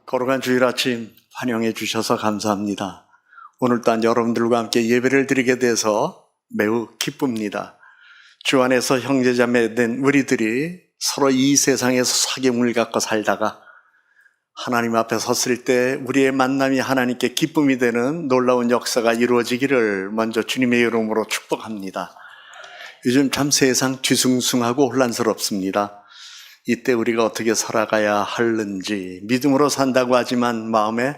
거룩한 주일 아침 환영해 주셔서 감사합니다. 오늘 또한 여러분들과 함께 예배를 드리게 돼서 매우 기쁩니다. 주 안에서 형제자매된 우리들이 서로 이 세상에서 사귐을 갖고 살다가 하나님 앞에 섰을 때 우리의 만남이 하나님께 기쁨이 되는 놀라운 역사가 이루어지기를 먼저 주님의 이름으로 축복합니다. 요즘 참 세상 뒤숭숭하고 혼란스럽습니다. 이때 우리가 어떻게 살아가야 하는지, 믿음으로 산다고 하지만 마음에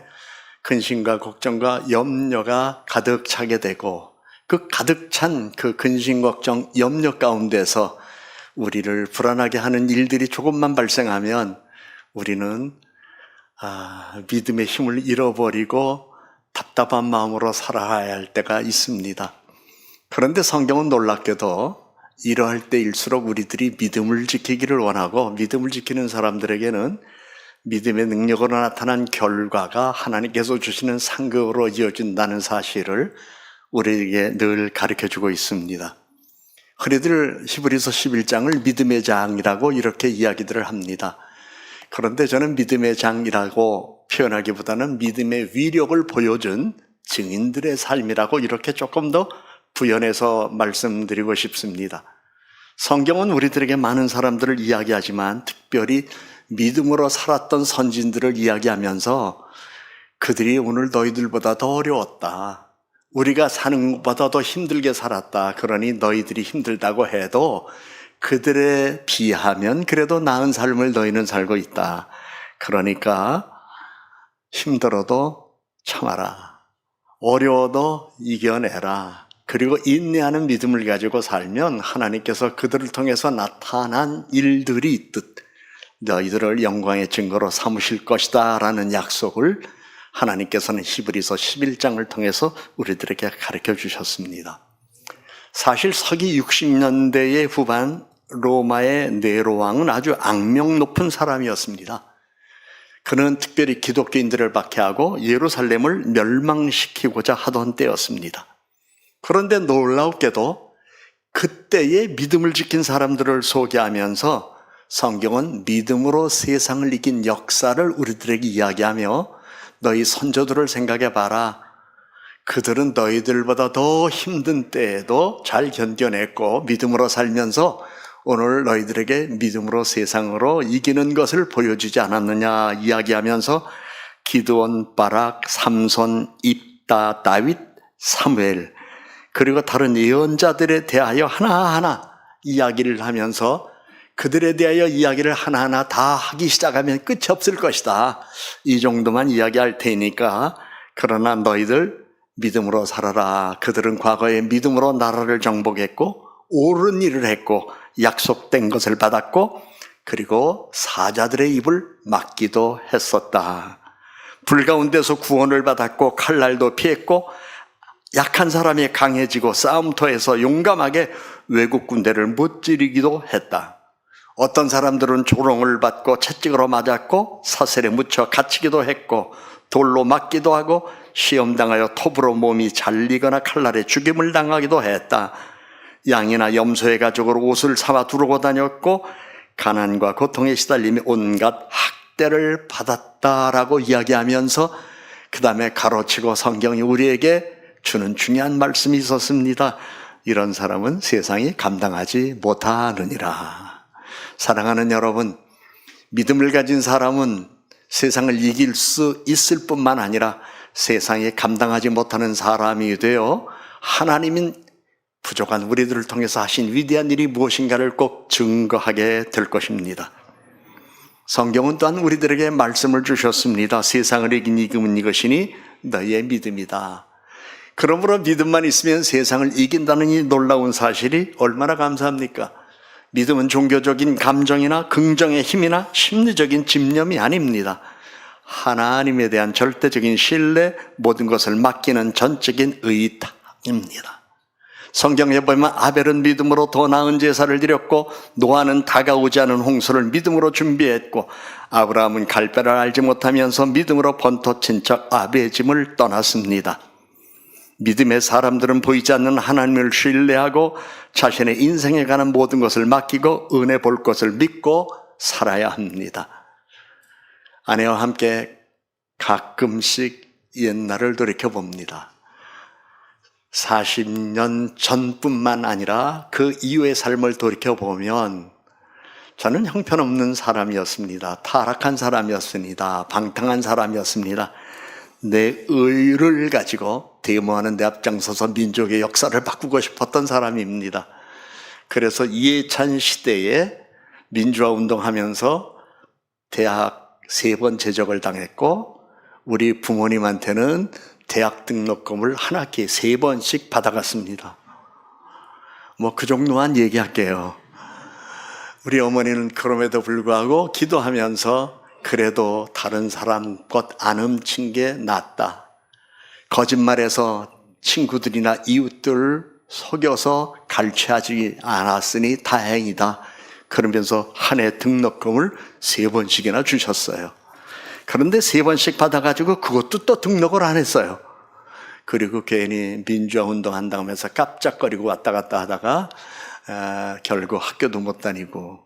근심과 걱정과 염려가 가득 차게 되고, 그 가득 찬 그 근심, 걱정, 염려 가운데서 우리를 불안하게 하는 일들이 조금만 발생하면 우리는 믿음의 힘을 잃어버리고 답답한 마음으로 살아가야 할 때가 있습니다. 그런데 성경은 놀랍게도 이러할 때일수록 우리들이 믿음을 지키기를 원하고, 믿음을 지키는 사람들에게는 믿음의 능력으로 나타난 결과가 하나님께서 주시는 상급으로 이어진다는 사실을 우리에게 늘 가르쳐주고 있습니다. 흔히들 히브리서 11장을 믿음의 장이라고 이렇게 이야기들을 합니다. 그런데 저는 믿음의 장이라고 표현하기보다는 믿음의 위력을 보여준 증인들의 삶이라고 이렇게 조금 더 부연해서 말씀드리고 싶습니다. 성경은 우리들에게 많은 사람들을 이야기하지만 특별히 믿음으로 살았던 선진들을 이야기하면서 그들이 오늘 너희들보다 더 어려웠다, 우리가 사는 것보다 더 힘들게 살았다, 그러니 너희들이 힘들다고 해도 그들에 비하면 그래도 나은 삶을 너희는 살고 있다. 그러니까 힘들어도 참아라, 어려워도 이겨내라, 그리고 인내하는 믿음을 가지고 살면 하나님께서 그들을 통해서 나타난 일들이 있듯 너희들을 영광의 증거로 삼으실 것이다 라는 약속을 하나님께서는 히브리서 11장을 통해서 우리들에게 가르쳐 주셨습니다. 사실 서기 60년대의 후반 로마의 네로 왕은 아주 악명 높은 사람이었습니다. 그는 특별히 기독교인들을 박해하고 예루살렘을 멸망시키고자 하던 때였습니다. 그런데 놀랍게도 그때의 믿음을 지킨 사람들을 소개하면서 성경은 믿음으로 세상을 이긴 역사를 우리들에게 이야기하며 너희 선조들을 생각해 봐라. 그들은 너희들보다 더 힘든 때에도 잘 견뎌냈고 믿음으로 살면서 오늘 너희들에게 믿음으로 세상으로 이기는 것을 보여주지 않았느냐 이야기하면서 기드온, 바락, 삼손, 입다, 다윗, 사무엘, 그리고 다른 예언자들에 대하여 하나하나 이야기를 하면서 그들에 대하여 이야기를 하나하나 다 하기 시작하면 끝이 없을 것이다. 이 정도만 이야기할 테니까 그러나 너희들 믿음으로 살아라. 그들은 과거에 믿음으로 나라를 정복했고 옳은 일을 했고 약속된 것을 받았고 그리고 사자들의 입을 막기도 했었다. 불 가운데서 구원을 받았고 칼날도 피했고 약한 사람이 강해지고 싸움터에서 용감하게 외국 군대를 무찌르기도 했다. 어떤 사람들은 조롱을 받고 채찍으로 맞았고 사슬에 묻혀 갇히기도 했고 돌로 맞기도 하고 시험당하여 톱으로 몸이 잘리거나 칼날에 죽임을 당하기도 했다. 양이나 염소의 가죽으로 옷을 삼아 두르고 다녔고 가난과 고통에 시달리며 온갖 학대를 받았다라고 이야기하면서 그 다음에 가로치고 성경이 우리에게 주는 중요한 말씀이 있었습니다. 이런 사람은 세상이 감당하지 못하느니라. 사랑하는 여러분, 믿음을 가진 사람은 세상을 이길 수 있을 뿐만 아니라 세상에 감당하지 못하는 사람이 되어 하나님인 부족한 우리들을 통해서 하신 위대한 일이 무엇인가를 꼭 증거하게 될 것입니다. 성경은 또한 우리들에게 말씀을 주셨습니다. 세상을 이긴 이금은 이것이니 너희의 믿음이다. 그러므로 믿음만 있으면 세상을 이긴다는 이 놀라운 사실이 얼마나 감사합니까? 믿음은 종교적인 감정이나 긍정의 힘이나 심리적인 집념이 아닙니다. 하나님에 대한 절대적인 신뢰, 모든 것을 맡기는 전적인 의탁입니다. 성경에 보면 아벨은 믿음으로 더 나은 제사를 드렸고 노아는 다가오지 않은 홍수를 믿음으로 준비했고 아브라함은 갈배를 알지 못하면서 믿음으로 본토 친척 아비의 짐을 떠났습니다. 믿음의 사람들은 보이지 않는 하나님을 신뢰하고 자신의 인생에 관한 모든 것을 맡기고 은혜 볼 것을 믿고 살아야 합니다. 아내와 함께 가끔씩 옛날을 돌이켜봅니다. 40년 전뿐만 아니라 그 이후의 삶을 돌이켜보면 저는 형편없는 사람이었습니다. 타락한 사람이었습니다. 방탕한 사람이었습니다. 내 의를 가지고 데모하는 데 앞장서서 민족의 역사를 바꾸고 싶었던 사람입니다. 그래서 이해찬 시대에 민주화 운동하면서 대학 3번 제적을 당했고 우리 부모님한테는 대학 등록금을 한 학기에 3번씩 받아갔습니다. 뭐 그 정도만 얘기할게요. 우리 어머니는 그럼에도 불구하고 기도하면서 그래도 다른 사람 것 안 훔친 게 낫다. 거짓말해서 친구들이나 이웃들 속여서 갈취하지 않았으니 다행이다. 그러면서 한 해 등록금을 3번씩이나 주셨어요. 그런데 3번씩 받아가지고 그것도 또 등록을 안 했어요. 그리고 괜히 민주화 운동한다고 하면서 깜짝거리고 왔다 갔다 하다가 결국 학교도 못 다니고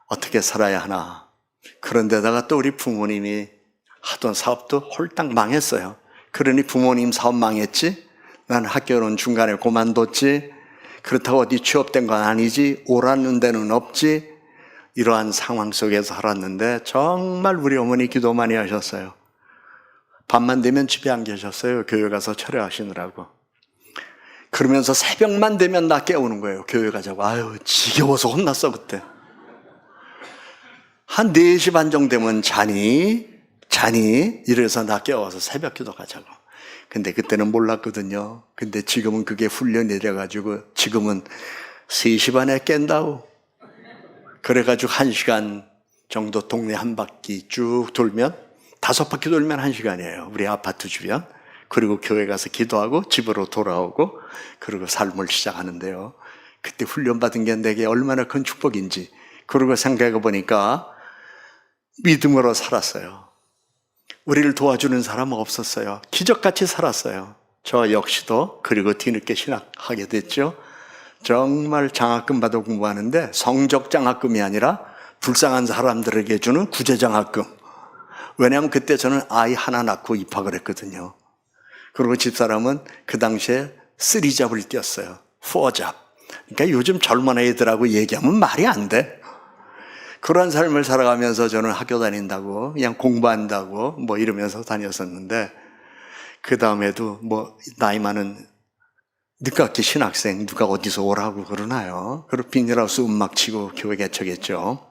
어떻게 살아야 하나. 그런데다가 또 우리 부모님이 하던 사업도 홀딱 망했어요. 그러니 부모님 사업 망했지? 난 학교는 중간에 그만뒀지? 그렇다고 어디 취업된 건 아니지? 오라는 데는 없지? 이러한 상황 속에서 살았는데 정말 우리 어머니 기도 많이 하셨어요. 밤만 되면 집에 안 계셨어요. 교회 가서 철회하시느라고. 그러면서 새벽만 되면 나 깨우는 거예요. 교회 가자고. 아유, 지겨워서 혼났어 그때. 한 4시 반 정도 되면 자니? 이래서 나 깨워서 새벽 기도 가자고. 근데 그때는 몰랐거든요. 근데 지금은 그게 훈련이 돼가지고 지금은 3시 반에 깬다고. 그래가지고 1시간 정도 동네 한 바퀴 쭉 돌면 5바퀴 돌면 1시간이에요. 우리 아파트 주변. 그리고 교회 가서 기도하고 집으로 돌아오고 그리고 삶을 시작하는데요. 그때 훈련받은 게 내게 얼마나 큰 축복인지. 그러고 생각해 보니까 믿음으로 살았어요. 우리를 도와주는 사람은 없었어요. 기적같이 살았어요. 저 역시도. 그리고 뒤늦게 신학하게 됐죠. 정말 장학금 받아 공부하는데 성적 장학금이 아니라 불쌍한 사람들에게 주는 구제장학금. 왜냐하면 그때 저는 아이 하나 낳고 입학을 했거든요. 그리고 집사람은 그 당시에 3잡을 뛰었어요. 4잡. 그러니까 요즘 젊은 애들하고 얘기하면 말이 안 돼. 그런 삶을 살아가면서 저는 학교 다닌다고 그냥 공부한다고 뭐 이러면서 다녔었는데 그 다음에도 뭐 나이 많은 늦깎이 신학생 누가 어디서 오라고 그러나요? 그리고 비닐하우스 음악 치고 교회 개척했죠.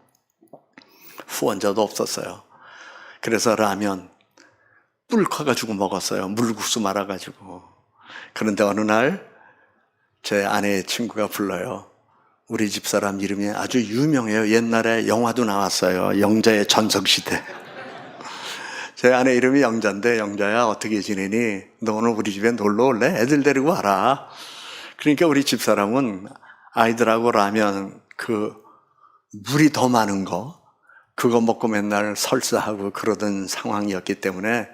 후원자도 없었어요. 그래서 라면 뿔 커가지고 먹었어요. 물국수 말아가지고. 그런데 어느 날 제 아내의 친구가 불러요. 우리 집사람 이름이 아주 유명해요. 옛날에 영화도 나왔어요. 영자의 전성시대. 제 아내 이름이 영자인데 영자야 어떻게 지내니? 너 오늘 우리 집에 놀러 올래? 애들 데리고 와라. 그러니까 우리 집사람은 아이들하고 라면 그 물이 더 많은 거 그거 먹고 맨날 설사하고 그러던 상황이었기 때문에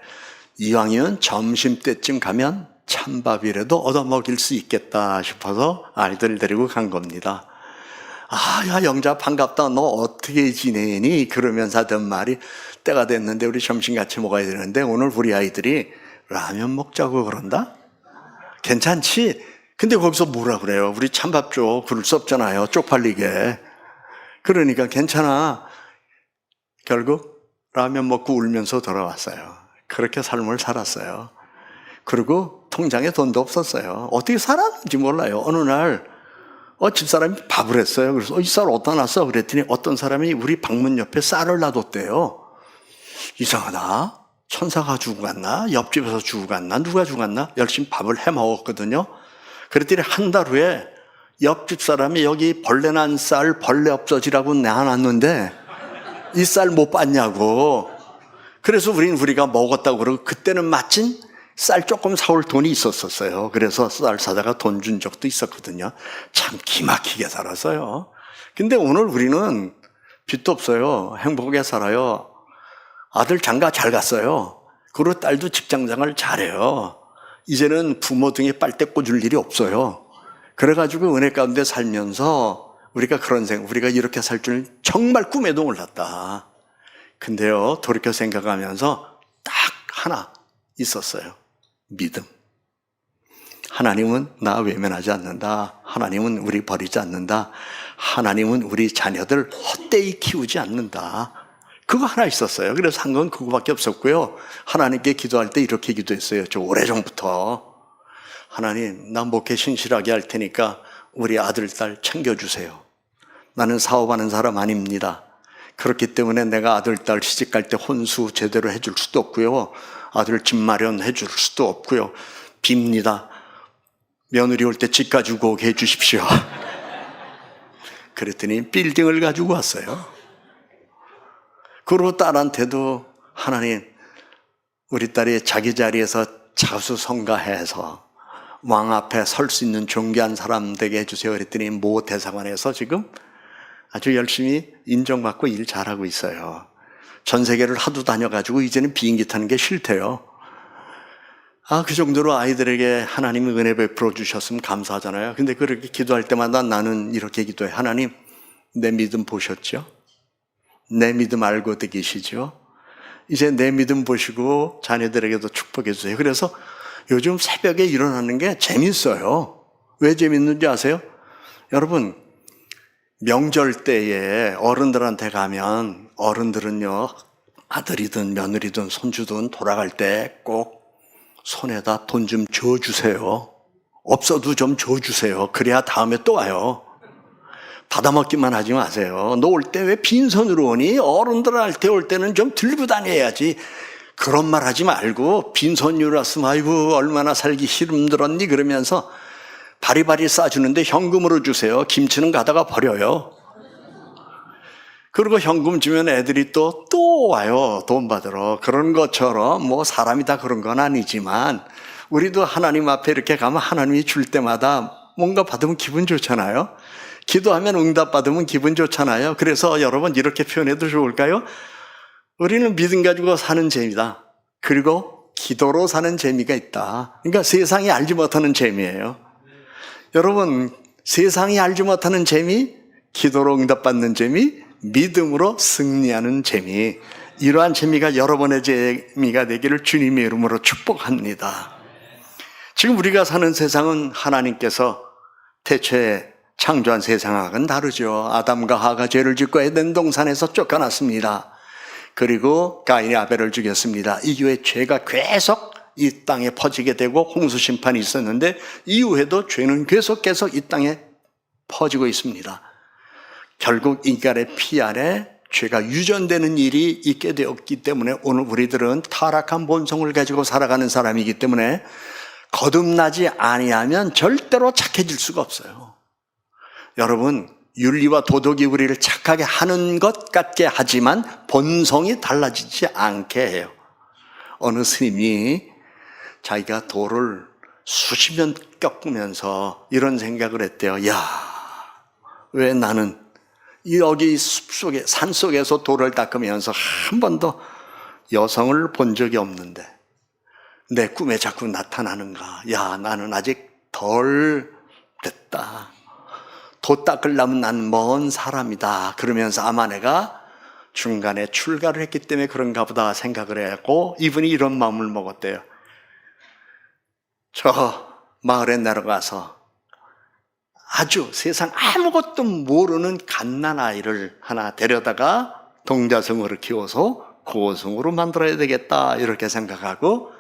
이왕이면 점심때쯤 가면 찬밥이라도 얻어먹일 수 있겠다 싶어서 아이들 데리고 간 겁니다. 아, 야, 영자 반갑다. 너 어떻게 지내니? 그러면서 하던 말이 때가 됐는데 우리 점심 같이 먹어야 되는데 오늘 우리 아이들이 라면 먹자고 그런다? 괜찮지? 근데 거기서 뭐라 그래요? 우리 찬밥 줘. 그럴 수 없잖아요. 쪽팔리게. 그러니까 괜찮아. 결국 라면 먹고 울면서 돌아왔어요. 그렇게 삶을 살았어요. 그리고 통장에 돈도 없었어요. 어떻게 살았는지 몰라요. 어느 날 집사람이 밥을 했어요. 그래서 이 쌀 어디다 놨어? 그랬더니 어떤 사람이 우리 방문 옆에 쌀을 놔뒀대요. 이상하다. 천사가 주고 갔나? 옆집에서 주고 갔나? 누가 주고 갔나? 열심히 밥을 해 먹었거든요. 그랬더니 한 달 후에 옆집 사람이 여기 벌레 난 쌀 벌레 없어지라고 내놨는데 이 쌀 못 봤냐고. 그래서 우리가 먹었다고 그러고 그때는 마침 쌀 조금 사올 돈이 있었어요. 그래서 쌀 사다가 돈 준 적도 있었거든요. 참 기막히게 살았어요. 근데 오늘 우리는 빚도 없어요. 행복하게 살아요. 아들 장가 잘 갔어요. 그리고 딸도 직장생활 잘해요. 이제는 부모 등에 빨대 꽂을 일이 없어요. 그래가지고 은혜 가운데 살면서 우리가 우리가 이렇게 살 줄 정말 꿈에도 몰랐다. 근데요, 돌이켜 생각하면서 딱 하나 있었어요. 믿음. 하나님은 나 외면하지 않는다. 하나님은 우리 버리지 않는다. 하나님은 우리 자녀들 헛되이 키우지 않는다. 그거 하나 있었어요. 그래서 한 건 그거밖에 없었고요. 하나님께 기도할 때 이렇게 기도했어요. 저 오래전부터. 하나님, 나 목회 신실하게 할 테니까 우리 아들, 딸 챙겨주세요. 나는 사업하는 사람 아닙니다. 그렇기 때문에 내가 아들, 딸 시집갈 때 혼수 제대로 해줄 수도 없고요. 아들 집 마련해 줄 수도 없고요. 빕니다. 며느리 올 때 집 가지고 오게 해주십시오. 그랬더니 빌딩을 가지고 왔어요. 그리고 딸한테도 하나님, 우리 딸이 자기 자리에서 자수성가해서 왕 앞에 설 수 있는 존귀한 사람 되게 해주세요. 그랬더니 모 대사관에서 지금 아주 열심히 인정받고 일 잘하고 있어요. 전 세계를 하도 다녀가지고 이제는 비행기 타는 게 싫대요. 그 정도로 아이들에게 하나님이 은혜 베풀어 주셨으면 감사하잖아요. 근데 그렇게 기도할 때마다 나는 이렇게 기도해. 하나님, 내 믿음 보셨죠? 내 믿음 알고 계시죠? 이제 내 믿음 보시고 자녀들에게도 축복해 주세요. 그래서 요즘 새벽에 일어나는 게 재밌어요. 왜 재밌는지 아세요? 여러분, 명절 때에 어른들한테 가면 어른들은요, 아들이든 며느리든 손주든 돌아갈 때 꼭 손에다 돈 좀 줘주세요. 없어도 좀 줘주세요. 그래야 다음에 또 와요. 받아먹기만 하지 마세요. 너 올 때 왜 빈손으로 오니? 어른들 할 때 올 때는 좀 들고 다녀야지. 그런 말 하지 말고 빈손으로 왔으면 아이고 얼마나 살기 힘들었니? 그러면서 바리바리 싸주는데 현금으로 주세요. 김치는 가다가 버려요. 그리고 현금 주면 애들이 또 와요. 돈 받으러. 그런 것처럼 뭐 사람이 다 그런 건 아니지만 우리도 하나님 앞에 이렇게 가면 하나님이 줄 때마다 뭔가 받으면 기분 좋잖아요. 기도하면 응답 받으면 기분 좋잖아요. 그래서 여러분 이렇게 표현해도 좋을까요? 우리는 믿음 가지고 사는 재미다. 그리고 기도로 사는 재미가 있다. 그러니까 세상이 알지 못하는 재미예요. 여러분, 세상이 알지 못하는 재미, 기도로 응답받는 재미, 믿음으로 승리하는 재미, 이러한 재미가 여러분의 재미가 되기를 주님의 이름으로 축복합니다. 지금 우리가 사는 세상은 하나님께서 태초에 창조한 세상하고는 다르죠. 아담과 하가 죄를 짓고 에덴 동산에서 쫓겨났습니다. 그리고 가인이 아벨을 죽였습니다. 이후에 죄가 계속 이 땅에 퍼지게 되고 홍수 심판이 있었는데 이후에도 죄는 계속 이 땅에 퍼지고 있습니다. 결국 인간의 피 안에 죄가 유전되는 일이 있게 되었기 때문에 오늘 우리들은 타락한 본성을 가지고 살아가는 사람이기 때문에 거듭나지 아니하면 절대로 착해질 수가 없어요. 여러분, 윤리와 도덕이 우리를 착하게 하는 것 같게 하지만 본성이 달라지지 않게 해요. 어느 스님이 자기가 돌을 수십 년 꺾으면서 이런 생각을 했대요. 왜 나는 여기 숲속에, 산속에서 돌을 닦으면서 한 번도 여성을 본 적이 없는데 내 꿈에 자꾸 나타나는가. 나는 아직 덜 됐다. 도 닦으려면 난 먼 사람이다. 그러면서 아마 내가 중간에 출가를 했기 때문에 그런가 보다 생각을 했고 이분이 이런 마음을 먹었대요. 저 마을에 내려가서 아주 세상 아무것도 모르는 갓난아이를 하나 데려다가 동자성으로 키워서 고성으로 만들어야 되겠다 이렇게 생각하고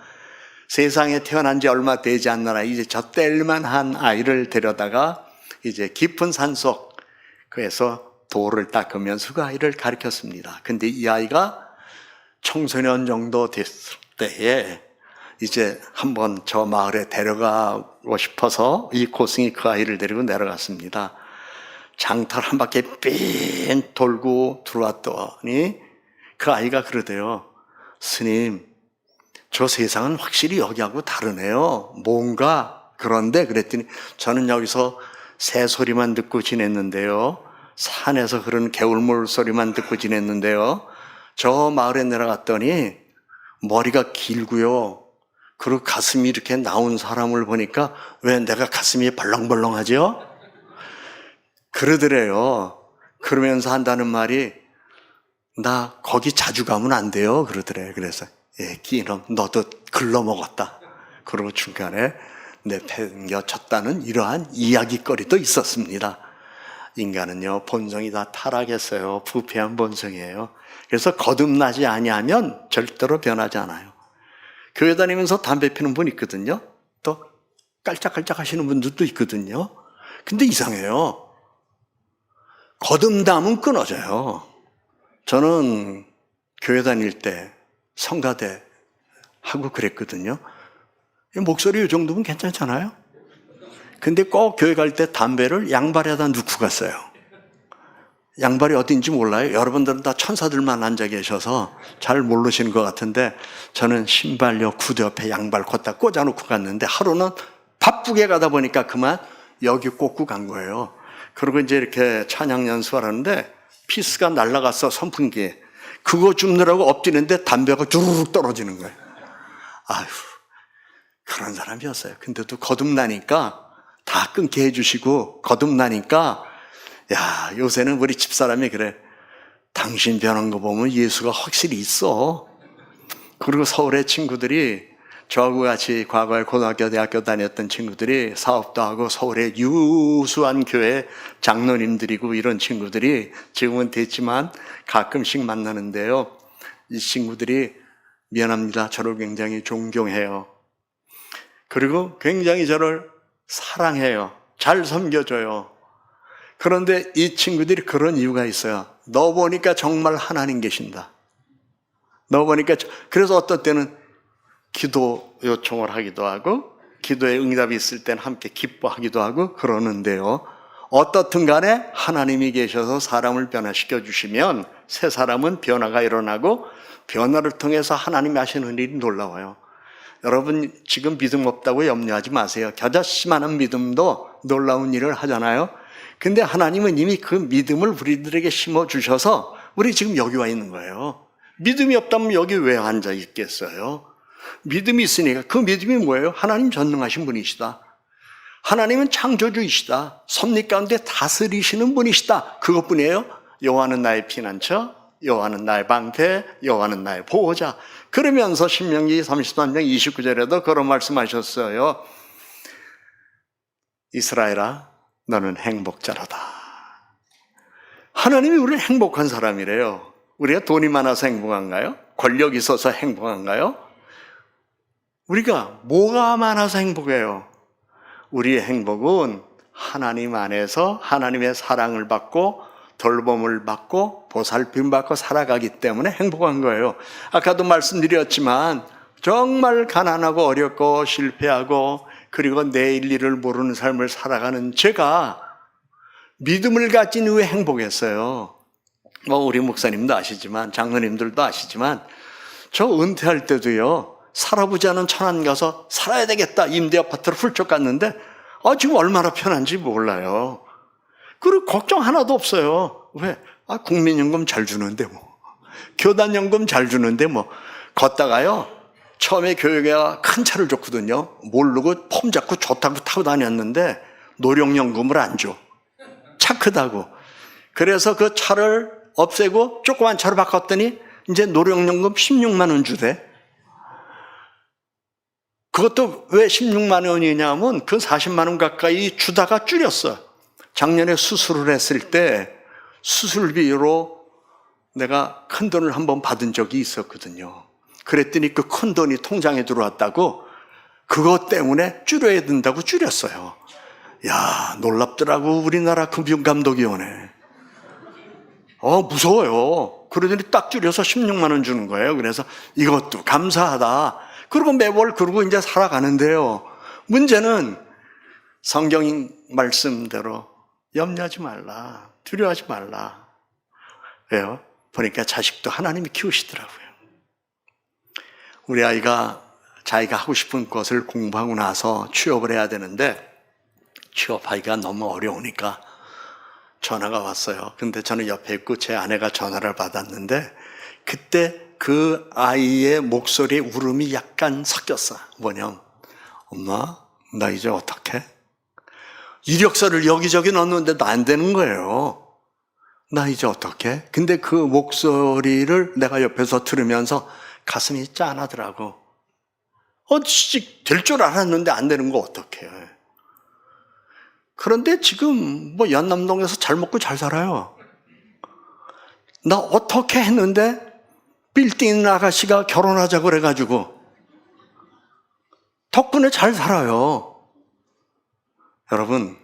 세상에 태어난 지 얼마 되지 않는 아이, 이제 젖댈만한 아이를 데려다가 이제 깊은 산속 그래서 돌을 닦으면서 그 아이를 가르쳤습니다. 근데 이 아이가 청소년 정도 됐을 때에 이제 한번 저 마을에 데려가고 싶어서 이 고승이 그 아이를 데리고 내려갔습니다. 장터 한 바퀴 삥 돌고 들어왔더니 그 아이가 그러대요. 스님, 저 세상은 확실히 여기하고 다르네요. 뭔가 그런데 그랬더니 저는 여기서 새 소리만 듣고 지냈는데요. 산에서 흐르는 개울물 소리만 듣고 지냈는데요. 저 마을에 내려갔더니 머리가 길고요. 그리고 가슴이 이렇게 나온 사람을 보니까 왜 내가 가슴이 벌렁벌렁하죠? 그러더래요. 그러면서 한다는 말이 나 거기 자주 가면 안 돼요 그러더래. 그래서 끼놈 너도 글러먹었다. 그리고 중간에 내팽겨쳤다는 이러한 이야기거리도 있었습니다. 인간은요 본성이 다 타락했어요. 부패한 본성이에요. 그래서 거듭나지 아니하면 절대로 변하지 않아요. 교회 다니면서 담배 피는 분 있거든요. 또 깔짝깔짝 하시는 분들도 있거든요. 근데 이상해요. 거듭남은 끊어져요. 저는 교회 다닐 때 성가대 하고 그랬거든요. 목소리 이 정도면 괜찮잖아요. 근데 꼭 교회 갈 때 담배를 양발에다 넣고 갔어요. 양발이 어딘지 몰라요. 여러분들은 다 천사들만 앉아 계셔서 잘 모르시는 것 같은데 저는 신발요 구두 옆에 양발 걷다 꽂아놓고 갔는데 하루는 바쁘게 가다 보니까 그만 여기 꽂고 간 거예요. 그리고 이제 이렇게 찬양 연습을 하는데 피스가 날아갔어. 선풍기에. 그거 줍느라고 엎드리는데 담배가 주르륵 떨어지는 거예요. 아휴, 그런 사람이었어요. 근데도 거듭나니까 다 끊게 해주시고 거듭나니까 야, 요새는 우리 집사람이 그래. 당신 변한 거 보면 예수가 확실히 있어. 그리고 서울의 친구들이 저하고 같이 과거에 고등학교, 대학교 다녔던 친구들이 사업도 하고 서울의 유수한 교회 장로님들이고 이런 친구들이 지금은 됐지만 가끔씩 만나는데요. 이 친구들이 미안합니다. 저를 굉장히 존경해요. 그리고 굉장히 저를 사랑해요. 잘 섬겨줘요. 그런데 이 친구들이 그런 이유가 있어요. 너 보니까 정말 하나님 계신다. 너 보니까 그래서 어떤 때는 기도 요청을 하기도 하고 기도에 응답이 있을 때는 함께 기뻐하기도 하고 그러는데요. 어떻든 간에 하나님이 계셔서 사람을 변화시켜 주시면 새 사람은 변화가 일어나고 변화를 통해서 하나님이 하시는 일이 놀라워요. 여러분 지금 믿음 없다고 염려하지 마세요. 겨자씨만한 믿음도 놀라운 일을 하잖아요. 근데 하나님은 이미 그 믿음을 우리들에게 심어주셔서 우리 지금 여기 와 있는 거예요. 믿음이 없다면 여기 왜 앉아 있겠어요? 믿음이 있으니까 그 믿음이 뭐예요? 하나님 전능하신 분이시다. 하나님은 창조주이시다. 섭리 가운데 다스리시는 분이시다. 그것뿐이에요. 여호와는 나의 피난처, 여호와는 나의 방패, 여호와는 나의 보호자. 그러면서 신명기 33장 29절에도 그런 말씀하셨어요. 이스라엘아 너는 행복자라다. 하나님이 우리를 행복한 사람이래요. 우리가 돈이 많아서 행복한가요? 권력이 있어서 행복한가요? 우리가 뭐가 많아서 행복해요? 우리의 행복은 하나님 안에서 하나님의 사랑을 받고 돌봄을 받고 보살핌 받고 살아가기 때문에 행복한 거예요. 아까도 말씀드렸지만 정말 가난하고 어렵고 실패하고 그리고 내일 일을 모르는 삶을 살아가는 제가 믿음을 가진 후에 행복했어요. 우리 목사님도 아시지만 장로님들도 아시지만 저 은퇴할 때도요. 살아보지 않은 천안 가서 살아야 되겠다 임대 아파트를 훌쩍 갔는데 지금 얼마나 편한지 몰라요. 그리고 걱정 하나도 없어요. 왜? 국민연금 잘 주는데 뭐 교단연금 잘 주는데 뭐 걷다가요. 처음에 교회가 큰 차를 줬거든요. 모르고 폼 잡고 좋다고 타고 다녔는데 노령연금을 안 줘. 차 크다고. 그래서 그 차를 없애고 조그만 차로 바꿨더니 이제 노령연금 16만 원 주대. 그것도 왜 16만 원이냐면 그 40만 원 가까이 주다가 줄였어. 작년에 수술을 했을 때 수술비로 내가 큰 돈을 한번 받은 적이 있었거든요. 그랬더니 그 큰 돈이 통장에 들어왔다고 그것 때문에 줄여야 된다고 줄였어요. 야, 놀랍더라고 우리나라 금융감독위원회. 무서워요. 그러더니 딱 줄여서 16만 원 주는 거예요. 그래서 이것도 감사하다. 그리고 매월 그러고 이제 살아가는데요. 문제는 성경 말씀대로 염려하지 말라. 두려워하지 말라. 왜요? 보니까 자식도 하나님이 키우시더라고요. 우리 아이가 자기가 하고 싶은 것을 공부하고 나서 취업을 해야 되는데 취업하기가 너무 어려우니까 전화가 왔어요. 근데 저는 옆에 있고 제 아내가 전화를 받았는데 그때 그 아이의 목소리에 울음이 약간 섞였어. 뭐냐? 엄마, 나 이제 어떡해? 이력서를 여기저기 넣었는데도 안 되는 거예요. 나 이제 어떡해? 근데 그 목소리를 내가 옆에서 들으면서 가슴이 짠하더라고. 될 줄 알았는데 안 되는 거 어떡해. 그런데 지금 뭐 연남동에서 잘 먹고 잘 살아요. 나 어떻게 했는데 빌딩 아가씨가 결혼하자고 그래가지고 덕분에 잘 살아요. 여러분,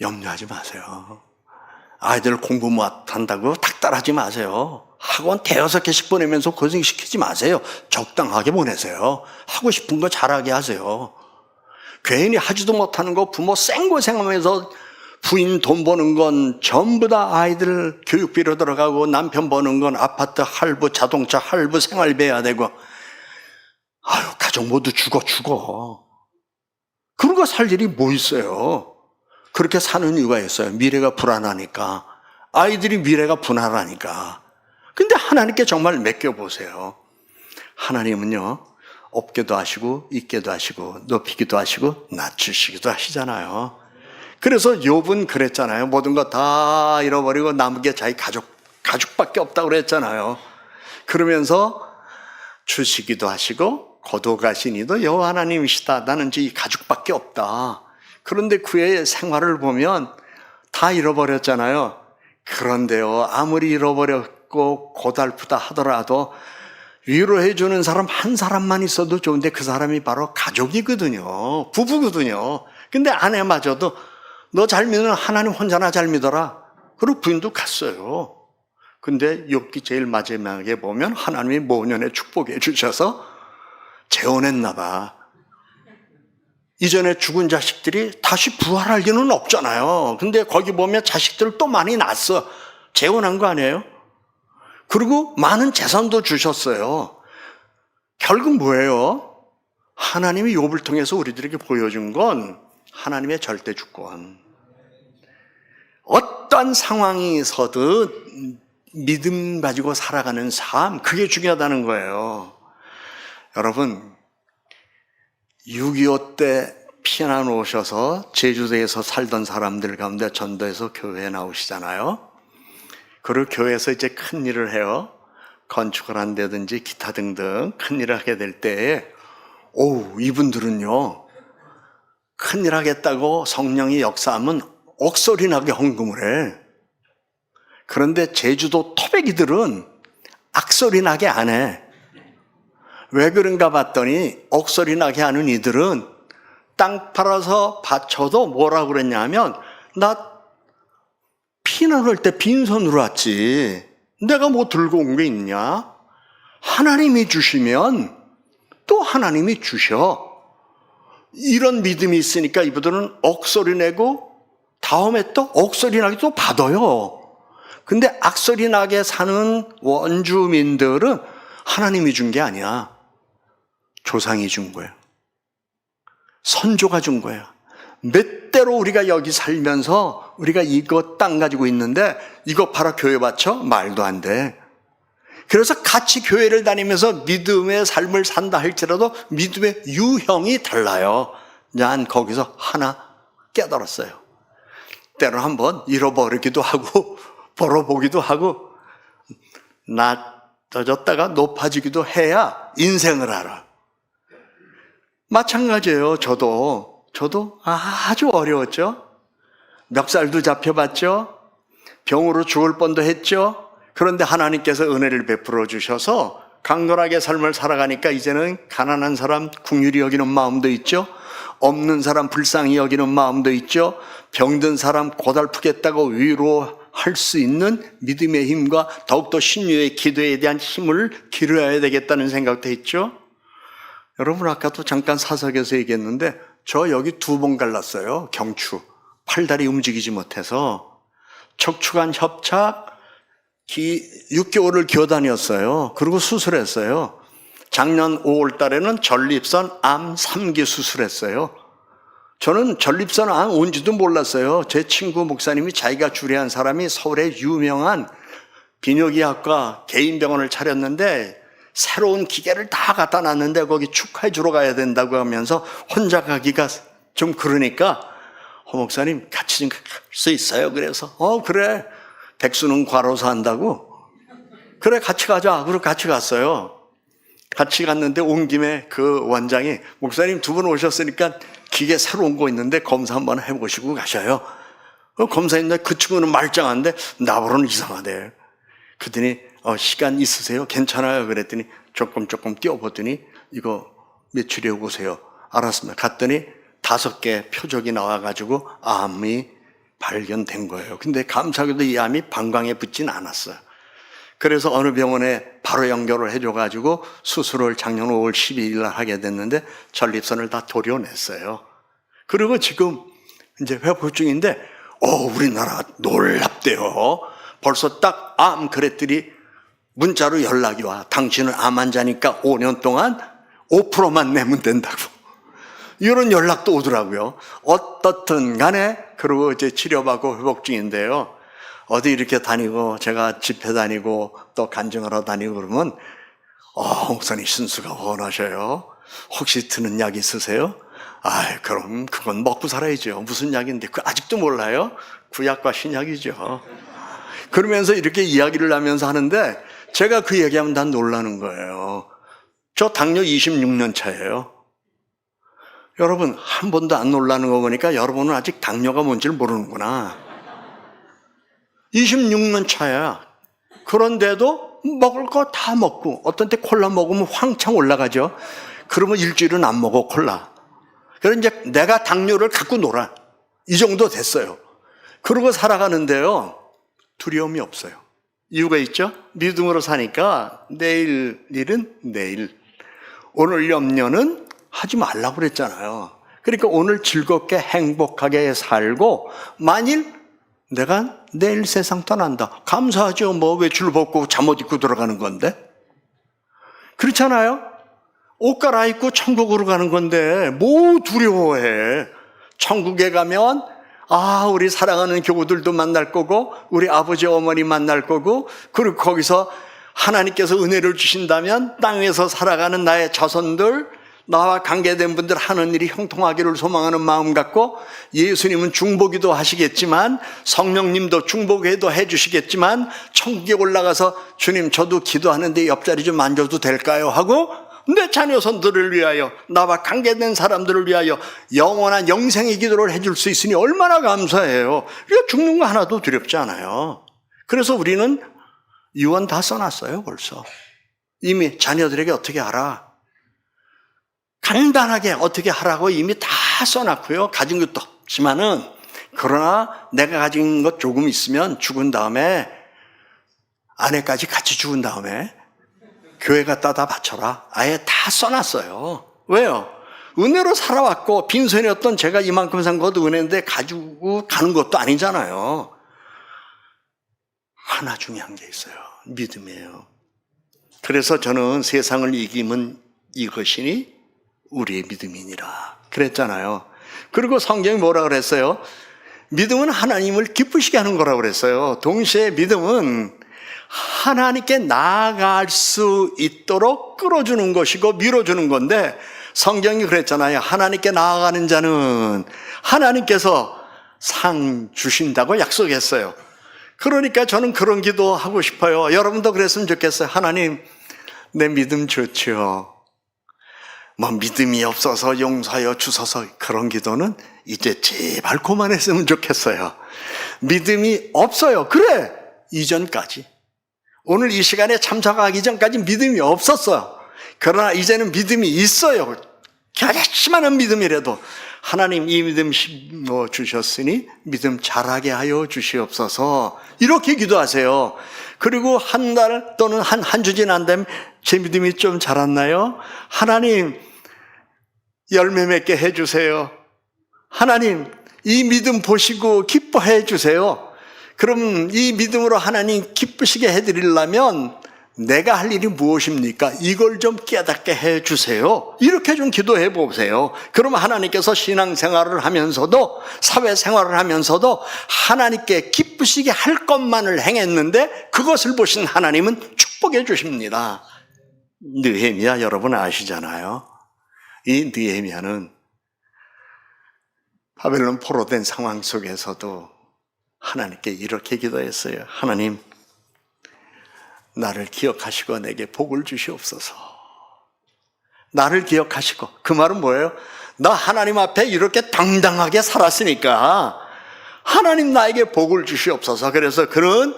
염려하지 마세요. 아이들 공부 못한다고 닥달하지 마세요. 학원 5개씩 보내면서 고생시키지 마세요. 적당하게 보내세요. 하고 싶은 거 잘하게 하세요. 괜히 하지도 못하는 거 부모 생고생하면서 부인 돈 버는 건 전부 다 아이들 교육비로 들어가고 남편 버는 건 아파트 할부, 자동차 할부, 생활비 해야 되고 아유, 가족 모두 죽어. 그런 거 살 일이 뭐 있어요? 그렇게 사는 이유가 있어요. 미래가 불안하니까. 아이들이 미래가 불안하니까. 근데 하나님께 정말 맡겨보세요. 하나님은요, 없게도 하시고 있게도 하시고 높이기도 하시고 낮추시기도 하시잖아요. 그래서 욥은 그랬잖아요. 모든 거 다 잃어버리고 남은 게 자기 가족밖에 없다고 그랬잖아요. 그러면서 주시기도 하시고 거두가신 이도 여호와 하나님이시다. 나는 이제 이 가족밖에 없다. 그런데 그의 생활을 보면 다 잃어버렸잖아요. 그런데요, 아무리 잃어버렸고 고달프다 하더라도 위로해 주는 사람 한 사람만 있어도 좋은데 그 사람이 바로 가족이거든요. 부부거든요. 근데 아내마저도 너 잘 믿으면 하나님 혼자나 잘 믿어라. 그리고 부인도 갔어요. 근데 욥기 제일 마지막에 보면 하나님이 모년에 축복해 주셔서 재혼했나 봐. 이전에 죽은 자식들이 다시 부활할 리는 없잖아요. 근데 거기 보면 자식들 또 많이 낳았어. 재혼한 거 아니에요? 그리고 많은 재산도 주셨어요. 결국 뭐예요? 하나님이 욥을 통해서 우리들에게 보여준 건 하나님의 절대 주권. 어떤 상황에서든 믿음 가지고 살아가는 삶, 그게 중요하다는 거예요. 여러분, 6.25 때 피난 오셔서 제주도에서 살던 사람들 가운데 전도에서 교회에 나오시잖아요. 그리고 교회에서 이제 큰 일을 해요. 건축을 한다든지 기타 등등 큰 일을 하게 될 때에 이분들은요, 큰 일 하겠다고 성령이 역사하면 억소리 나게 헌금을 해. 그런데 제주도 토백이들은 악소리 나게 안 해. 왜 그런가 봤더니 억소리 나게 하는 이들은 땅 팔아서 바쳐도 뭐라고 그랬냐면 나 피난 올 때 빈손으로 왔지. 내가 뭐 들고 온 게 있냐? 하나님이 주시면 또 하나님이 주셔. 이런 믿음이 있으니까 이분들은 억소리 내고 다음에 또 억소리 나게 또 받아요. 근데 악소리 나게 사는 원주민들은 하나님이 준 게 아니야. 조상이 준 거예요. 선조가 준 거예요. 몇 대로 우리가 여기 살면서 우리가 이거 땅 가지고 있는데 이거 팔아 교회 바쳐? 말도 안 돼. 그래서 같이 교회를 다니면서 믿음의 삶을 산다 할지라도 믿음의 유형이 달라요. 난 거기서 하나 깨달았어요. 때로 한번 잃어버리기도 하고 벌어보기도 하고 낮아졌다가 높아지기도 해야 인생을 알아. 마찬가지예요. 저도 아주 어려웠죠. 멱살도 잡혀봤죠. 병으로 죽을 뻔도 했죠. 그런데 하나님께서 은혜를 베풀어 주셔서 강건하게 삶을 살아가니까 이제는 가난한 사람 긍휼히 여기는 마음도 있죠. 없는 사람 불쌍히 여기는 마음도 있죠. 병든 사람 고달프겠다고 위로할 수 있는 믿음의 힘과 더욱더 신유의 기도에 대한 힘을 기르어야 되겠다는 생각도 했죠. 여러분, 아까도 잠깐 사석에서 얘기했는데 저 여기 2번 갈랐어요. 경추. 팔다리 움직이지 못해서 척추관 협착 6개월을 기어다녔어요. 그리고 수술했어요. 작년 5월 달에는 전립선 암 3기 수술했어요. 저는 전립선 암 온지도 몰랐어요. 제 친구 목사님이 자기가 주례한 사람이 서울의 유명한 비뇨기학과 개인 병원을 차렸는데 새로운 기계를 다 갖다 놨는데 거기 축하해 주러 가야 된다고 하면서 혼자 가기가 좀 그러니까 목사님 같이 좀 갈 수 있어요. 그래서 그래. 백수는 과로사 한다고? 그래, 같이 가자. 그리고 같이 갔어요. 같이 갔는데 온 김에 그 원장이 목사님 두 분 오셨으니까 기계 새로운 거 있는데 검사 한번 해보시고 가셔요. 검사했는데 그 친구는 말짱한데 나보고는 이상하대. 그랬더니 시간 있으세요? 괜찮아요. 그랬더니 조금 뛰어보더니 이거 며칠이요 보세요. 알았습니다. 갔더니 5개 표적이 나와가지고 암이 발견된 거예요. 근데 감사하게도 이 암이 방광에 붙진 않았어요. 그래서 어느 병원에 바로 연결을 해줘가지고 수술을 작년 5월 12일 날 하게 됐는데 전립선을 다 도려냈어요. 그리고 지금 이제 회복 중인데, 우리나라 놀랍대요. 벌써 딱 암 그랬더니 문자로 연락이 와. 당신은 암 환자니까 5년 동안 5%만 내면 된다고. 이런 연락도 오더라고요. 어떻든 간에, 그리고 이제 치료받고 회복 중인데요. 어디 이렇게 다니고, 제가 집회 다니고, 또 간증하러 다니고 그러면, 목사님 신수가 원하셔요. 혹시 드는 약 있으세요? 그럼 그건 먹고 살아야죠. 무슨 약인데, 아직도 몰라요? 구약과 신약이죠. 그러면서 이렇게 이야기를 하면서 하는데, 제가 그 얘기하면 난 놀라는 거예요. 저 당뇨 26년 차예요. 여러분, 한 번도 안 놀라는 거 보니까 여러분은 아직 당뇨가 뭔지를 모르는구나. 26년 차야. 그런데도 먹을 거 다 먹고, 어떤 때 콜라 먹으면 황창 올라가죠. 그러면 일주일은 안 먹어, 콜라. 그래서 이제 내가 당뇨를 갖고 놀아. 이 정도 됐어요. 그러고 살아가는데요, 두려움이 없어요. 이유가 있죠? 믿음으로 사니까 내일 일은 내일, 오늘 염려는 하지 말라고 그랬잖아요. 그러니까 오늘 즐겁게 행복하게 살고, 만일 내가 내일 세상 떠난다, 감사하죠. 뭐 외출 벗고 잠옷 입고 들어가는 건데, 그렇잖아요. 옷 갈아입고 천국으로 가는 건데 뭐 두려워해. 천국에 가면 우리 사랑하는 교우들도 만날 거고, 우리 아버지 어머니 만날 거고, 그리고 거기서 하나님께서 은혜를 주신다면 땅에서 살아가는 나의 자손들, 나와 관계된 분들 하는 일이 형통하기를 소망하는 마음 갖고, 예수님은 중보기도 하시겠지만, 성령님도 중보기도 해주시겠지만, 천국에 올라가서 주님 저도 기도하는데 옆자리 좀 앉아도 될까요? 하고 내 자녀손들을 위하여, 나와 관계된 사람들을 위하여 영원한 영생의 기도를 해줄 수 있으니 얼마나 감사해요. 그러니까 죽는 거 하나도 두렵지 않아요. 그래서 우리는 유언 다 써놨어요. 벌써 이미 자녀들에게 어떻게 하라, 간단하게 어떻게 하라고 이미 다 써놨고요. 가진 것도 없지만은, 그러나 내가 가진 것 조금 있으면 죽은 다음에, 아내까지 같이 죽은 다음에 교회 갖다 다 바쳐라. 아예 다 써놨어요. 왜요? 은혜로 살아왔고, 빈손이었던 제가 이만큼 산 것도 은혜인데 가지고 가는 것도 아니잖아요. 하나 중요한 게 있어요. 믿음이에요. 그래서 저는 세상을 이기면 이것이니 우리의 믿음이니라 그랬잖아요. 그리고 성경이 뭐라 그랬어요? 믿음은 하나님을 기쁘시게 하는 거라고 그랬어요. 동시에 믿음은 하나님께 나아갈 수 있도록 끌어주는 것이고 밀어주는 건데, 성경이 그랬잖아요. 하나님께 나아가는 자는 하나님께서 상 주신다고 약속했어요. 그러니까 저는 그런 기도 하고 싶어요. 여러분도 그랬으면 좋겠어요. 하나님, 내 믿음 좋죠. 뭐 믿음이 없어서 용서하여 주소서, 그런 기도는 이제 제발 그만했으면 좋겠어요. 믿음이 없어요. 그래, 이전까지, 오늘 이 시간에 참석하기 전까지 믿음이 없었어요. 그러나 이제는 믿음이 있어요. 갸작시만한 믿음이라도 하나님 이 믿음 주셨으니 믿음 잘하게 하여 주시옵소서, 이렇게 기도하세요. 그리고 한 달 또는 한 주 지난 다음에 제 믿음이 좀 자랐나요? 하나님 열매 맺게 해주세요. 하나님 이 믿음 보시고 기뻐해 주세요. 그럼 이 믿음으로 하나님 기쁘시게 해드리려면 내가 할 일이 무엇입니까? 이걸 좀 깨닫게 해주세요. 이렇게 좀 기도해 보세요. 그러면 하나님께서 신앙생활을 하면서도, 사회생활을 하면서도 하나님께 기쁘시게 할 것만을 행했는데 그것을 보신 하나님은 축복해 주십니다. 느헤미야 여러분 아시잖아요. 이 느헤미야는 바벨론 포로된 상황 속에서도 하나님께 이렇게 기도했어요. 하나님, 나를 기억하시고 내게 복을 주시옵소서. 나를 기억하시고, 그 말은 뭐예요? 나 하나님 앞에 이렇게 당당하게 살았으니까 하나님 나에게 복을 주시옵소서. 그래서 그는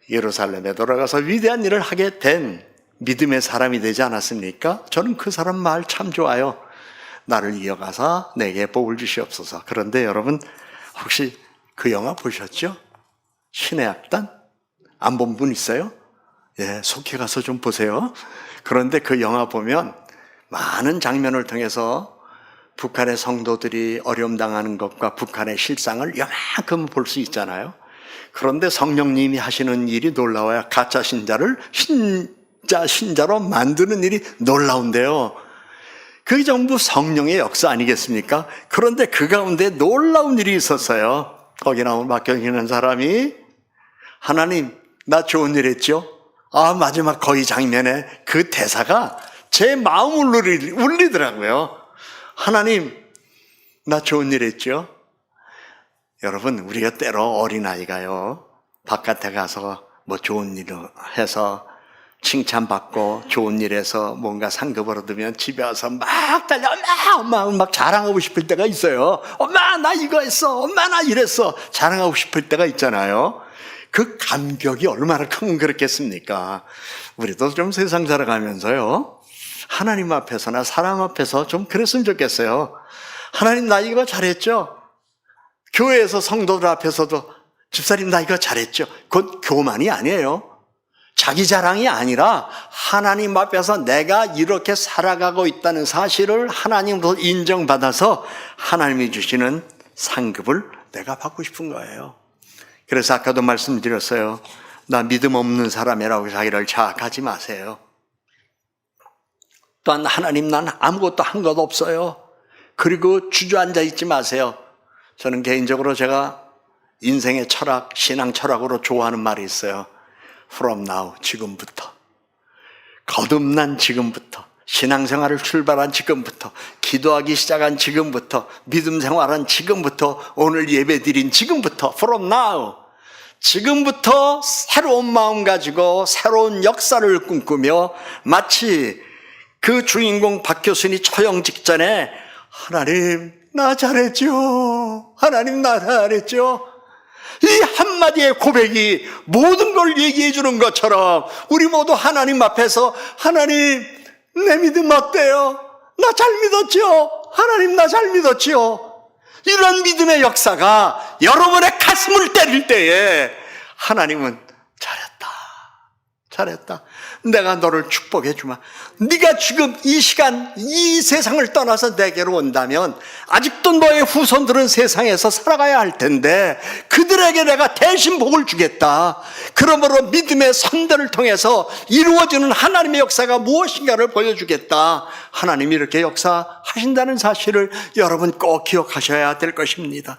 예루살렘에 돌아가서 위대한 일을 하게 된 믿음의 사람이 되지 않았습니까? 저는 그 사람 말 참 좋아요. 나를 이어가서 내게 복을 주시옵소서. 그런데 여러분, 혹시 그 영화 보셨죠? 신의 악단? 안 본 분 있어요? 예, 속히 가서 좀 보세요. 그런데 그 영화 보면 많은 장면을 통해서 북한의 성도들이 어려움 당하는 것과 북한의 실상을 요만큼 볼 수 있잖아요. 그런데 성령님이 하시는 일이 놀라워요. 가짜 신자를 진짜 신자로 만드는 일이 놀라운데요. 그게 전부 성령의 역사 아니겠습니까? 그런데 그 가운데 놀라운 일이 있었어요. 거기 나온 맡겨있는 사람이 하나님, 나 좋은 일 했죠? 마지막 거의 장면에 그 대사가 제 마음을 울리더라고요. 하나님, 나 좋은 일 했죠? 여러분, 우리가 때로 어린아이가요, 바깥에 가서 뭐 좋은 일을 해서 칭찬받고 좋은 일에서 뭔가 상급을 얻으면 집에 와서 막 달려, 엄마 막 자랑하고 싶을 때가 있어요. 엄마, 나 이거 했어. 엄마, 나 이랬어. 자랑하고 싶을 때가 있잖아요. 그 감격이 얼마나 크면 그렇겠습니까? 우리도 좀 세상 살아가면서요, 하나님 앞에서나 사람 앞에서 좀 그랬으면 좋겠어요. 하나님, 나 이거 잘했죠? 교회에서 성도들 앞에서도 집사님, 나 이거 잘했죠? 그건 교만이 아니에요. 자기 자랑이 아니라 하나님 앞에서 내가 이렇게 살아가고 있다는 사실을 하나님으로부터 인정받아서 하나님이 주시는 상급을 내가 받고 싶은 거예요. 그래서 아까도 말씀드렸어요. 나 믿음 없는 사람이라고 자기를 자학하지 마세요. 또한 하나님, 난 아무것도 한 것 없어요. 그리고 주저앉아 있지 마세요. 저는 개인적으로 제가 인생의 철학, 신앙 철학으로 좋아하는 말이 있어요. From now, 지금부터. 거듭난 지금부터. 신앙생활을 출발한 지금부터. 기도하기 시작한 지금부터. 믿음 생활한 지금부터. 오늘 예배드린 지금부터. From now. 지금부터 새로운 마음 가지고 새로운 역사를 꿈꾸며 마치 그 주인공 박 교수님이 처형 직전에 하나님, 나 잘했죠. 하나님, 나 잘했죠. 이 한마디의 고백이 모든 걸 얘기해 주는 것처럼 우리 모두 하나님 앞에서 하나님, 내 믿음 어때요? 나 잘 믿었죠? 하나님, 나 잘 믿었죠? 이런 믿음의 역사가 여러분의 가슴을 때릴 때에 하나님은 잘했다. 내가 너를 축복해 주마. 네가 지금 이 시간 이 세상을 떠나서 내게로 온다면 아직도 너의 후손들은 세상에서 살아가야 할 텐데 그들에게 내가 대신 복을 주겠다. 그러므로 믿음의 선대를 통해서 이루어지는 하나님의 역사가 무엇인가를 보여주겠다. 하나님이 이렇게 역사하신다는 사실을 여러분 꼭 기억하셔야 될 것입니다.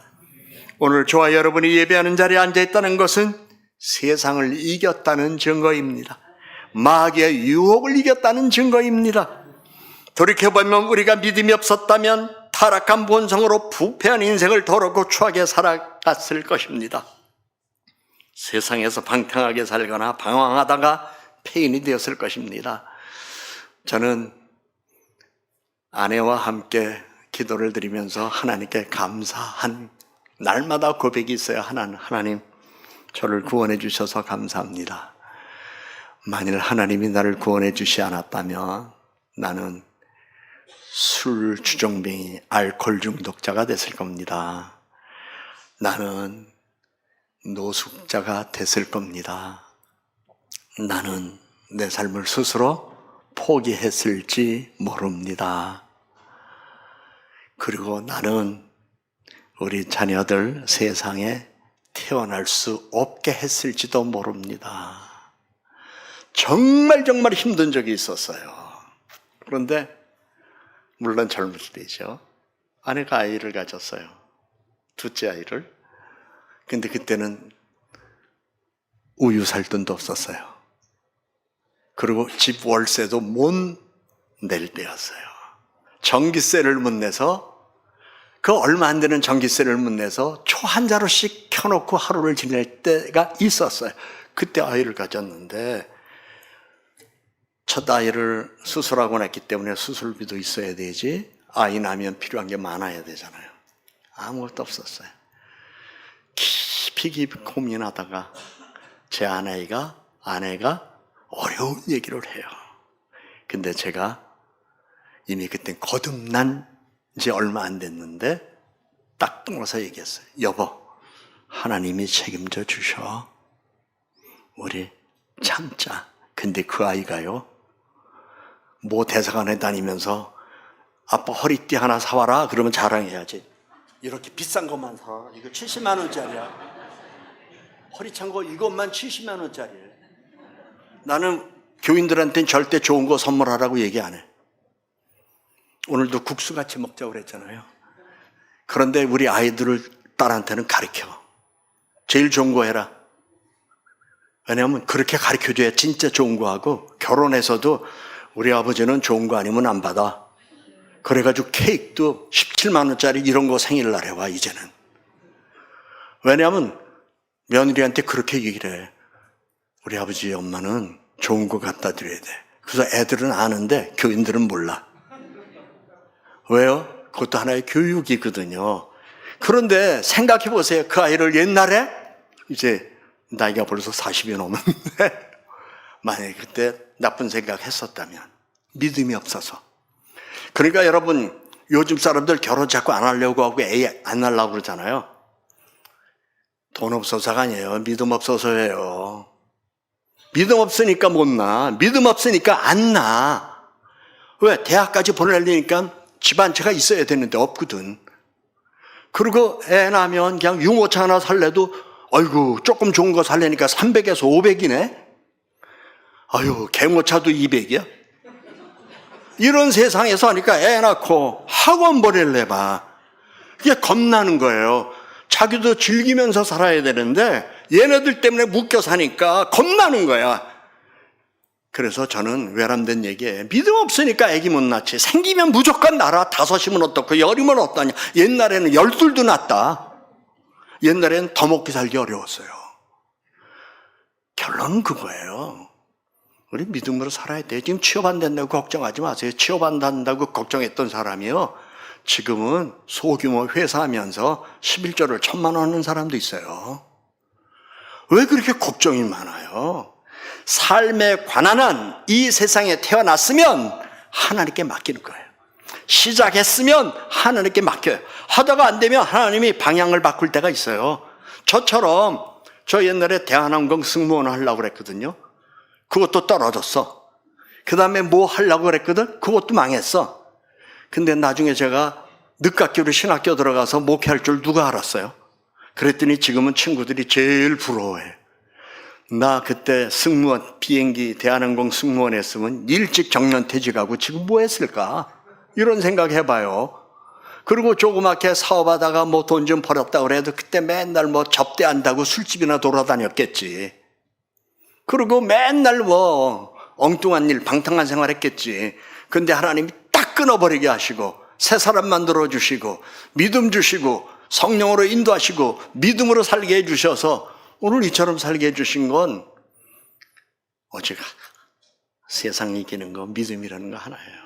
오늘 저와 여러분이 예배하는 자리에 앉아있다는 것은 세상을 이겼다는 증거입니다. 마귀의 유혹을 이겼다는 증거입니다. 돌이켜보면 우리가 믿음이 없었다면 타락한 본성으로 부패한 인생을 더럽고 추하게 살아갔을 것입니다. 세상에서 방탕하게 살거나 방황하다가 폐인이 되었을 것입니다. 저는 아내와 함께 기도를 드리면서 하나님께 감사한 날마다 고백이 있어요. 하나님, 저를 구원해 주셔서 감사합니다. 만일 하나님이 나를 구원해 주시 않았다면 나는 술 주정뱅이, 알코올 중독자가 됐을 겁니다. 나는 노숙자가 됐을 겁니다. 나는 내 삶을 스스로 포기했을지 모릅니다. 그리고 나는 우리 자녀들 세상에 태어날 수 없게 했을지도 모릅니다. 정말 힘든 적이 있었어요. 그런데 물론 젊을 때죠. 아내가 아이를 가졌어요. 둘째 아이를. 근데 그때는 우유 살 돈도 없었어요. 그리고 집 월세도 못 낼 때였어요. 전기세를 못 내서 그 얼마 안 되는 전기세를 못 내서 초 한 자루씩 켜놓고 하루를 지낼 때가 있었어요. 그때 아이를 가졌는데 첫 아이를 수술하고 났기 때문에 수술비도 있어야 되지, 아이 낳으면 필요한 게 많아야 되잖아요. 아무것도 없었어요. 깊이 고민하다가 제 아내가 어려운 얘기를 해요. 근데 제가 이미 그때 거듭난 지 얼마 안 됐는데 딱 끊어서 얘기했어요. 여보, 하나님이 책임져 주셔. 우리 참자. 근데 그 아이가요, 뭐 대사관에 다니면서 아빠 허리띠 하나 사와라 그러면 자랑해야지. 이렇게 비싼 것만 사. 이거 70만 원짜리야. 허리 찬 거 이것만 70만 원짜리예요. 나는 교인들한테는 절대 좋은 거 선물하라고 얘기 안 해. 오늘도 국수 같이 먹자고 그랬잖아요. 그런데 우리 아이들을 딸한테는 가르쳐. 제일 좋은 거 해라. 왜냐하면 그렇게 가르쳐줘야 진짜 좋은 거 하고, 결혼해서도 우리 아버지는 좋은 거 아니면 안 받아. 그래가지고 케이크도 17만 원짜리 이런 거 생일날 해와 이제는. 왜냐하면 며느리한테 그렇게 얘기를 해. 우리 아버지 엄마는 좋은 거 갖다 드려야 돼. 그래서 애들은 아는데 교인들은 몰라. 왜요? 그것도 하나의 교육이거든요. 그런데 생각해 보세요. 그 아이를 옛날에, 이제 나이가 벌써 40이 넘었는데 만약에 그때 나쁜 생각 했었다면, 믿음이 없어서. 그러니까 여러분, 요즘 사람들 결혼 자꾸 안 하려고 하고 애 안 하려고 그러잖아요. 돈 없어서가 아니에요. 믿음 없어서예요. 믿음 없으니까 못 낳아. 믿음 없으니까 안 낳아. 왜? 대학까지 보내려니까 집안채가 있어야 되는데 없거든. 그리고 애 낳으면 그냥 유모차 하나 살래도 아이고 조금 좋은 거 살려니까 300에서 500이네. 아유 개모차도 200이야. 이런 세상에서 하니까 애 낳고 학원 보낼래 봐. 그게 겁나는 거예요. 자기도 즐기면서 살아야 되는데 얘네들 때문에 묶여 사니까 겁나는 거야. 그래서 저는 외람된 얘기에, 믿음 없으니까 애기 못 낳지. 생기면 무조건 낳아. 5이면 어떻고 10이면 어떠냐. 옛날에는 12도 낳았다. 옛날에는 더 먹기 살기 어려웠어요. 결론은 그거예요. 우리 믿음으로 살아야 돼. 지금 취업 안 된다고 걱정하지 마세요. 취업 안 된다고 걱정했던 사람이요, 지금은 소규모 회사하면서 11조를 1,000만 원 하는 사람도 있어요. 왜 그렇게 걱정이 많아요? 삶에 관한한 이 세상에 태어났으면 하나님께 맡기는 거예요. 시작했으면 하나님께 맡겨요. 하다가 안 되면 하나님이 방향을 바꿀 때가 있어요. 저처럼 저 옛날에 대한항공 승무원 하려고 그랬거든요. 그것도 떨어졌어. 그 다음에 뭐 하려고 그랬거든. 그것도 망했어. 근데 나중에 제가 늦깎이로 신학교 들어가서 목회할 줄 누가 알았어요? 그랬더니 지금은 친구들이 제일 부러워해. 나 그때 승무원, 비행기 대한항공 승무원 했으면 일찍 정년퇴직하고 지금 뭐 했을까? 이런 생각 해봐요. 그리고 조그맣게 사업하다가 뭐 돈 좀 벌었다 그래도 그때 맨날 뭐 접대한다고 술집이나 돌아다녔겠지. 그리고 맨날 뭐 엉뚱한 일, 방탕한 생활 했겠지. 근데 하나님이 딱 끊어버리게 하시고 새 사람 만들어주시고 믿음 주시고 성령으로 인도하시고 믿음으로 살게 해주셔서 오늘 이처럼 살게 해주신 건 오직 세상 이기는 거 믿음이라는 거 하나예요.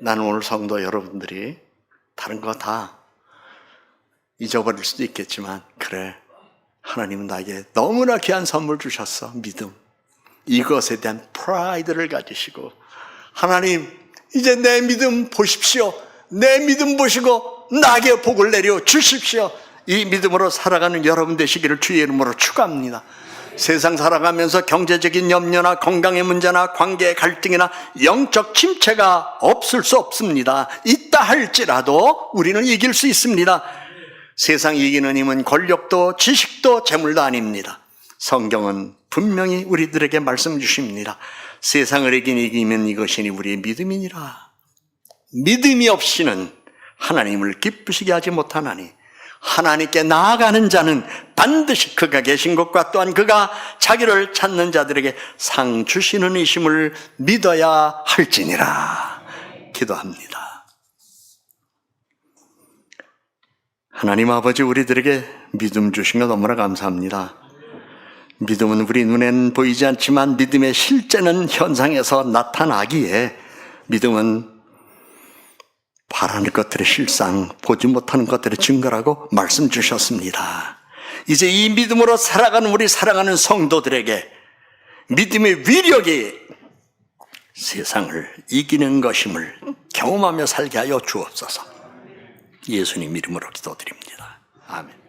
나는 오늘 성도 여러분들이 다른 거 다 잊어버릴 수도 있겠지만, 그래, 하나님은 나에게 너무나 귀한 선물 주셨어. 믿음. 이것에 대한 프라이드를 가지시고, 하나님 이제 내 믿음 보십시오. 내 믿음 보시고 나에게 복을 내려 주십시오. 이 믿음으로 살아가는 여러분 되시기를 주의 이름으로 축원합니다. 세상 살아가면서 경제적인 염려나 건강의 문제나 관계의 갈등이나 영적 침체가 없을 수 없습니다. 있다 할지라도 우리는 이길 수 있습니다. 세상 이기는 힘은 권력도 지식도 재물도 아닙니다. 성경은 분명히 우리들에게 말씀 주십니다. 세상을 이기면 이것이니 우리의 믿음이니라. 믿음이 없이는 하나님을 기쁘시게 하지 못하나니 하나님께 나아가는 자는 반드시 그가 계신 것과 또한 그가 자기를 찾는 자들에게 상 주시는 이심을 믿어야 할지니라. 기도합니다. 하나님 아버지, 우리들에게 믿음 주신 것 너무나 감사합니다. 믿음은 우리 눈엔 보이지 않지만 믿음의 실제는 현상에서 나타나기에 믿음은 바라는 것들의 실상, 보지 못하는 것들의 증거라고 말씀 주셨습니다. 이제 이 믿음으로 살아가는 우리 사랑하는 성도들에게 믿음의 위력이 세상을 이기는 것임을 경험하며 살게 하여 주옵소서. 예수님 이름으로 기도드립니다. 아멘.